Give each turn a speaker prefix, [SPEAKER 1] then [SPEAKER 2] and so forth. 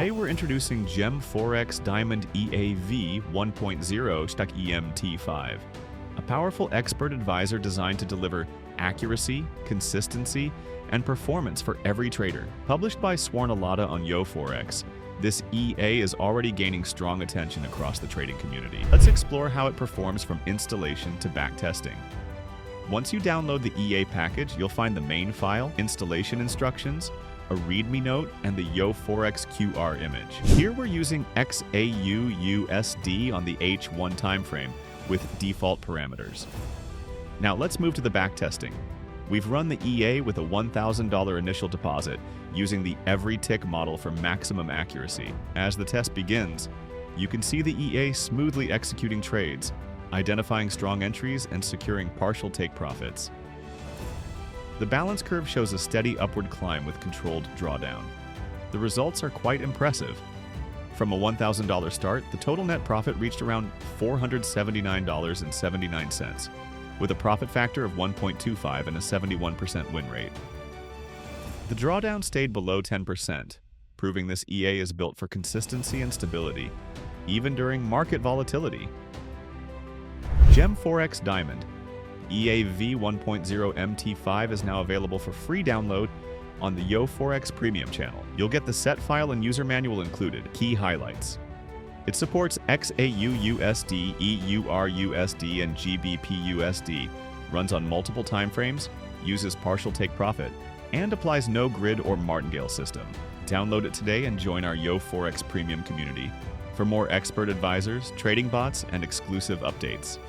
[SPEAKER 1] Today we're introducing Forex Diamond EA V1.0 MT5, a powerful expert advisor designed to deliver accuracy, consistency, and performance for every trader. Published by Swarnalada on Forex, this EA is already gaining strong attention across the trading community. Let's explore how it performs from installation to backtesting. Once you download the EA package, you'll find the main file, installation instructions, a README note, and the Forex QR image. Here we're using XAUUSD on the H1 timeframe with default parameters. Now let's move to the backtesting. We've run the EA with a $1,000 initial deposit using the every tick model for maximum accuracy. As the test begins, you can see the EA smoothly executing trades, identifying strong entries, and securing partial take profits. The balance curve shows a steady upward climb with controlled drawdown. The results are quite impressive. From a $1,000 start, the total net profit reached around $479.79, with a profit factor of 1.25 and a 71% win rate. The drawdown stayed below 10%, proving this EA is built for consistency and stability, even during market volatility. Forex Diamond EA V1.0 MT5 is now available for free download on the Forex Premium channel. You'll get the set file and user manual included. Key highlights: it supports XAUUSD, EURUSD, and GBPUSD, runs on multiple timeframes, uses partial take profit, and applies no grid or martingale system. Download it today and join our Forex Premium community for more expert advisors, trading bots, and exclusive updates.